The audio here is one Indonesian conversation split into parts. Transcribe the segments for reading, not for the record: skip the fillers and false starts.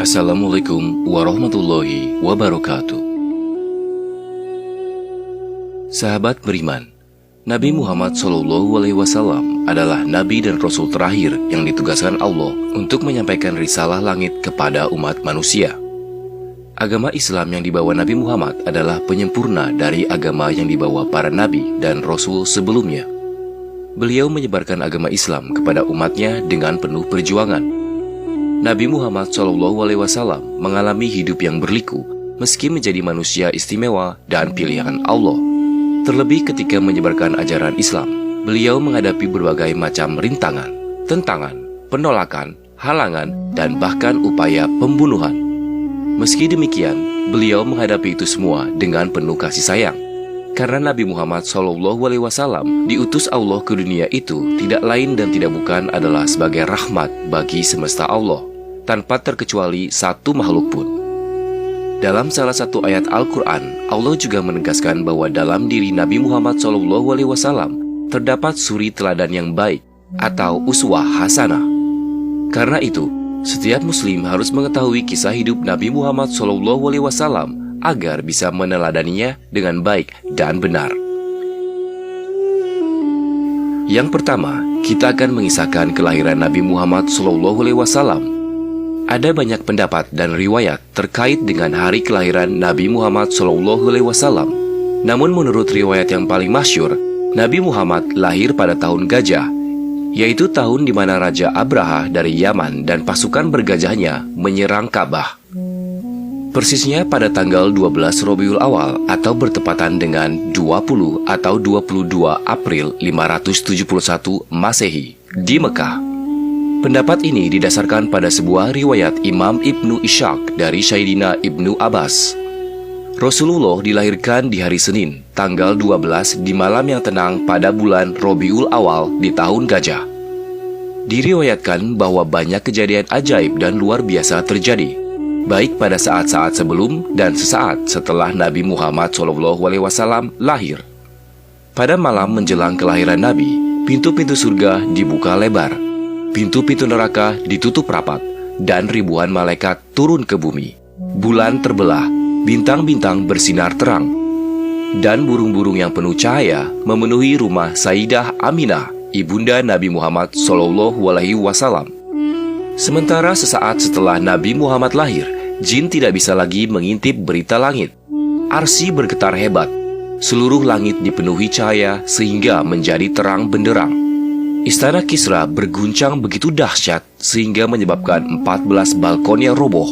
Assalamualaikum warahmatullahi wabarakatuh. Sahabat beriman, Nabi Muhammad SAW adalah Nabi dan Rasul terakhir yang ditugaskan Allah untuk menyampaikan risalah langit kepada umat manusia. Agama Islam yang dibawa Nabi Muhammad adalah penyempurna dari agama yang dibawa para Nabi dan Rasul sebelumnya. Beliau menyebarkan agama Islam kepada umatnya dengan penuh perjuangan. Nabi Muhammad SAW mengalami hidup yang berliku meski menjadi manusia istimewa dan pilihan Allah. Terlebih ketika menyebarkan ajaran Islam, beliau menghadapi berbagai macam rintangan, tentangan, penolakan, halangan, dan bahkan upaya pembunuhan. Meski demikian, beliau menghadapi itu semua dengan penuh kasih sayang. Karena Nabi Muhammad SAW diutus Allah ke dunia itu tidak lain dan tidak bukan adalah sebagai rahmat bagi semesta Allah, tanpa terkecuali satu makhluk pun. Dalam salah satu ayat Al-Quran, Allah juga menegaskan bahwa dalam diri Nabi Muhammad SAW terdapat suri teladan yang baik atau uswah hasanah. Karena itu, setiap muslim harus mengetahui kisah hidup Nabi Muhammad SAW agar bisa meneladaninya dengan baik dan benar. Yang pertama, kita akan mengisahkan kelahiran Nabi Muhammad SAW. Ada banyak pendapat dan riwayat terkait dengan hari kelahiran Nabi Muhammad SAW. Namun menurut riwayat yang paling masyhur, Nabi Muhammad lahir pada tahun gajah, yaitu tahun di mana Raja Abraha dari Yaman dan pasukan bergajahnya menyerang Ka'bah. Persisnya pada tanggal 12 Rabiul Awal atau bertepatan dengan 20 atau 22 April 571 Masehi di Mekah. Pendapat ini didasarkan pada sebuah riwayat Imam Ibnu Ishaq dari Sayyidina Ibnu Abbas. Rasulullah dilahirkan di hari Senin, tanggal 12 di malam yang tenang pada bulan Rabiul Awal di tahun gajah. Diriwayatkan bahwa banyak kejadian ajaib dan luar biasa terjadi, baik pada saat-saat sebelum dan sesaat setelah Nabi Muhammad SAW lahir. Pada malam menjelang kelahiran Nabi, pintu-pintu surga dibuka lebar, pintu-pintu neraka ditutup rapat, dan ribuan malaikat turun ke bumi. Bulan terbelah, bintang-bintang bersinar terang, dan burung-burung yang penuh cahaya memenuhi rumah Sayyidah Aminah, ibunda Nabi Muhammad SAW. Sementara sesaat setelah Nabi Muhammad lahir, jin tidak bisa lagi mengintip berita langit. Arsy bergetar hebat. Seluruh langit dipenuhi cahaya sehingga menjadi terang benderang. Istana Kisra berguncang begitu dahsyat sehingga menyebabkan 14 balkonnya roboh.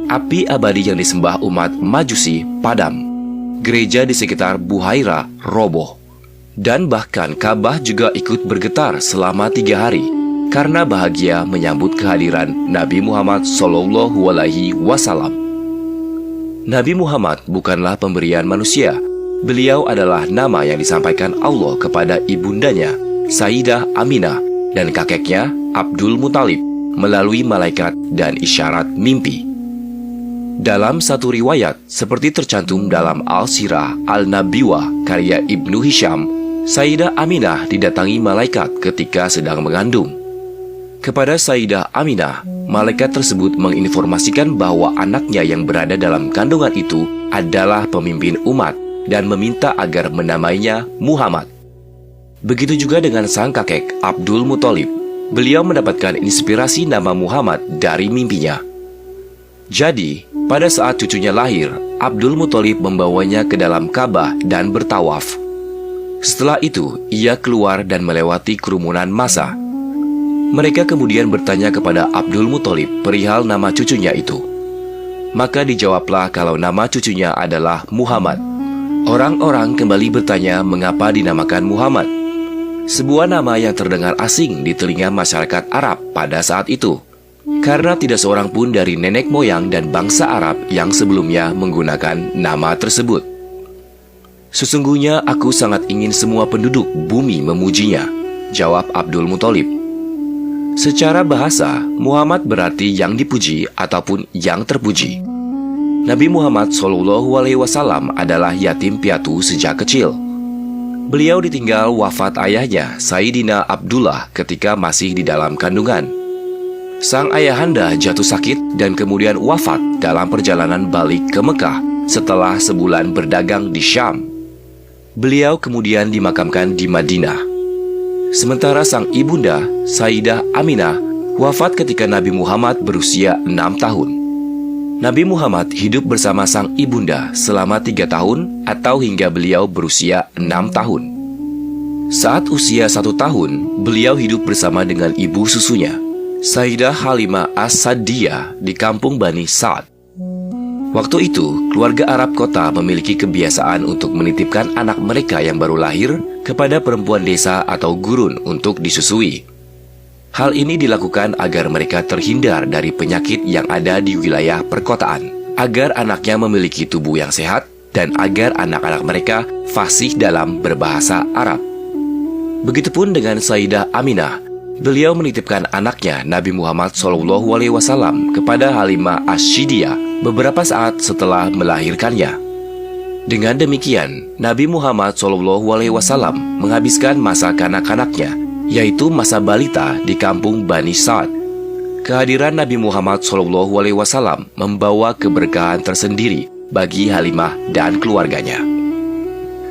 Api abadi yang disembah umat Majusi padam. Gereja di sekitar Buhaira roboh. Dan bahkan Ka'bah juga ikut bergetar selama 3 hari. Karena bahagia menyambut kehadiran Nabi Muhammad SAW. Nabi Muhammad bukanlah pemberian manusia. Beliau adalah nama yang disampaikan Allah kepada ibundanya, Sayyidah Aminah, dan kakeknya, Abdul Muthalib, melalui malaikat dan isyarat mimpi. Dalam satu riwayat, seperti tercantum dalam Al-Sirah Al-Nabiwah karya Ibnu Hisham, Sayyidah Aminah didatangi malaikat ketika sedang mengandung. Kepada Sayyidah Aminah, malaikat tersebut menginformasikan bahwa anaknya yang berada dalam kandungan itu adalah pemimpin umat dan meminta agar menamainya Muhammad. Begitu juga dengan sang kakek Abdul Muthalib. Beliau mendapatkan inspirasi nama Muhammad dari mimpinya. Jadi, pada saat cucunya lahir, Abdul Muthalib membawanya ke dalam Ka'bah dan bertawaf. Setelah itu, ia keluar dan melewati kerumunan massa. Mereka kemudian bertanya kepada Abdul Muthalib perihal nama cucunya itu. Maka dijawablah kalau nama cucunya adalah Muhammad. Orang-orang kembali bertanya mengapa dinamakan Muhammad. Sebuah nama yang terdengar asing di telinga masyarakat Arab pada saat itu. Karena tidak seorang pun dari nenek moyang dan bangsa Arab yang sebelumnya menggunakan nama tersebut. Sesungguhnya aku sangat ingin semua penduduk bumi memujinya, jawab Abdul Muthalib. Secara bahasa, Muhammad berarti yang dipuji ataupun yang terpuji. Nabi Muhammad SAW adalah yatim piatu sejak kecil. Beliau ditinggal wafat ayahnya, Sayyidina Abdullah, ketika masih di dalam kandungan. Sang ayahanda jatuh sakit dan kemudian wafat dalam perjalanan balik ke Mekah setelah sebulan berdagang di Syam. Beliau kemudian dimakamkan di Madinah. Sementara sang ibunda, Sayyidah Aminah, wafat ketika Nabi Muhammad berusia 6 tahun. Nabi Muhammad hidup bersama sang ibunda selama 3 tahun atau hingga beliau berusia 6 tahun. Saat usia 1 tahun, beliau hidup bersama dengan ibu susunya, Sayyidah Halimah As-Sa'diyah di kampung Bani Sa'ad. Waktu itu, keluarga Arab kota memiliki kebiasaan untuk menitipkan anak mereka yang baru lahir kepada perempuan desa atau gurun untuk disusui. Hal ini dilakukan agar mereka terhindar dari penyakit yang ada di wilayah perkotaan, agar anaknya memiliki tubuh yang sehat, dan agar anak-anak mereka fasih dalam berbahasa Arab. Begitupun dengan Sayyidah Aminah, beliau menitipkan anaknya Nabi Muhammad SAW kepada Halimah As-Sa'diyah beberapa saat setelah melahirkannya. Dengan demikian, Nabi Muhammad SAW menghabiskan masa kanak-kanaknya, yaitu masa balita di kampung Bani Sa'ad. Kehadiran Nabi Muhammad SAW membawa keberkahan tersendiri bagi Halimah dan keluarganya.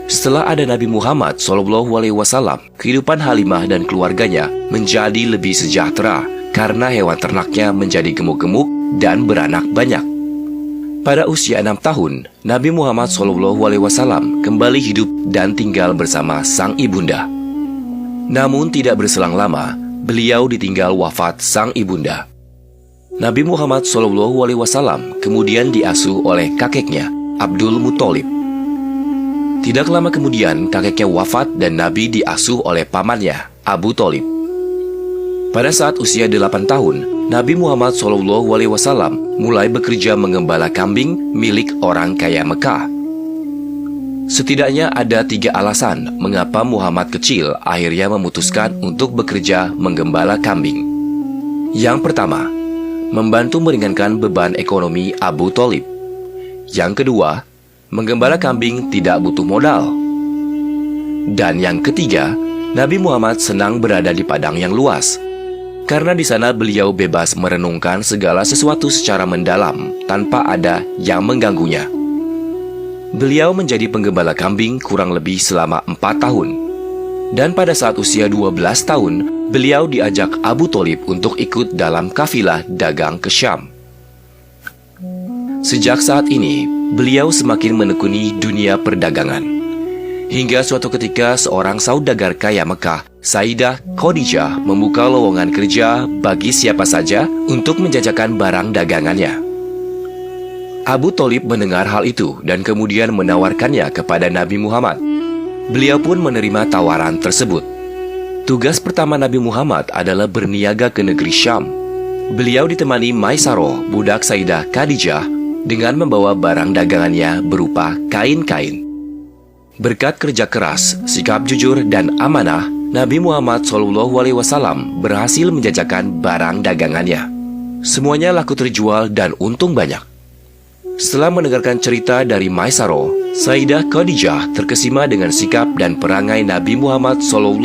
Setelah ada Nabi Muhammad SAW, kehidupan Halimah dan keluarganya menjadi lebih sejahtera karena hewan ternaknya menjadi gemuk-gemuk dan beranak banyak. Pada usia 6 tahun, Nabi Muhammad SAW kembali hidup dan tinggal bersama sang ibunda. Namun tidak berselang lama, beliau ditinggal wafat sang ibunda. Nabi Muhammad SAW kemudian diasuh oleh kakeknya, Abdul Muthalib. Tidak lama kemudian, kakeknya wafat dan Nabi diasuh oleh pamannya, Abu Thalib. Pada saat usia 8 tahun, Nabi Muhammad SAW mulai bekerja mengembala kambing milik orang kaya Mekah. Setidaknya ada 3 alasan mengapa Muhammad kecil akhirnya memutuskan untuk bekerja menggembala kambing. Yang pertama, membantu meringankan beban ekonomi Abu Thalib. Yang kedua, menggembala kambing tidak butuh modal. Dan yang ketiga, Nabi Muhammad senang berada di padang yang luas, karena di sana beliau bebas merenungkan segala sesuatu secara mendalam tanpa ada yang mengganggunya. Beliau menjadi penggembala kambing kurang lebih selama 4 tahun. Dan pada saat usia 12 tahun, beliau diajak Abu Thalib untuk ikut dalam kafilah dagang ke Syam. Sejak saat ini, beliau semakin menekuni dunia perdagangan. Hingga suatu ketika seorang saudagar kaya Mekah, Sayyidah Khadijah, membuka lowongan kerja bagi siapa saja untuk menjajakan barang dagangannya. Abu Thalib mendengar hal itu dan kemudian menawarkannya kepada Nabi Muhammad. Beliau pun menerima tawaran tersebut. Tugas pertama Nabi Muhammad adalah berniaga ke negeri Syam. Beliau ditemani Maisaroh, budak Sayyidah Khadijah, dengan membawa barang dagangannya berupa kain-kain. Berkat kerja keras, sikap jujur, dan amanah, Nabi Muhammad SAW berhasil menjajakan barang dagangannya. Semuanya laku terjual dan untung banyak. Setelah mendengarkan cerita dari Maisaroh, Sayyidah Khadijah terkesima dengan sikap dan perangai Nabi Muhammad SAW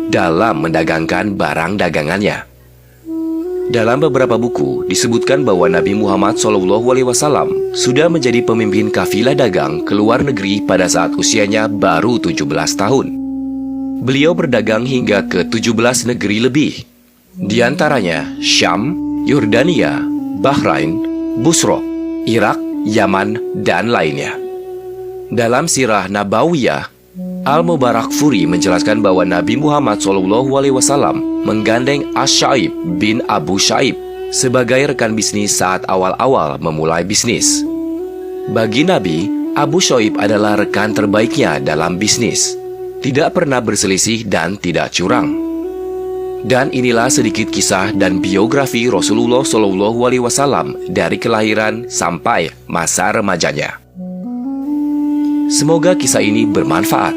dalam mendagangkan barang dagangannya. Dalam beberapa buku disebutkan bahwa Nabi Muhammad SAW sudah menjadi pemimpin kafilah dagang ke luar negeri pada saat usianya baru 17 tahun. Beliau berdagang hingga ke 17 negeri lebih, di antaranya Syam, Yordania, Bahrain, Busra, Irak, Yaman, dan lainnya. Dalam sirah Nabawiyah, Al-Mubarakfuri menjelaskan bahwa Nabi Muhammad SAW menggandeng As-Sa'ib bin Abu Sa'ib sebagai rekan bisnis saat awal-awal memulai bisnis. Bagi Nabi, Abu Sa'ib adalah rekan terbaiknya dalam bisnis, tidak pernah berselisih dan tidak curang. Dan inilah sedikit kisah dan biografi Rasulullah SAW dari kelahiran sampai masa remajanya. Semoga kisah ini bermanfaat.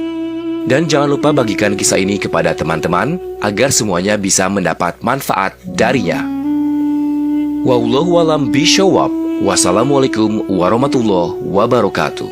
Dan jangan lupa bagikan kisah ini kepada teman-teman agar semuanya bisa mendapat manfaat darinya. Wallahu a'lam bishawab. Wassalamualaikum warahmatullahi wabarakatuh.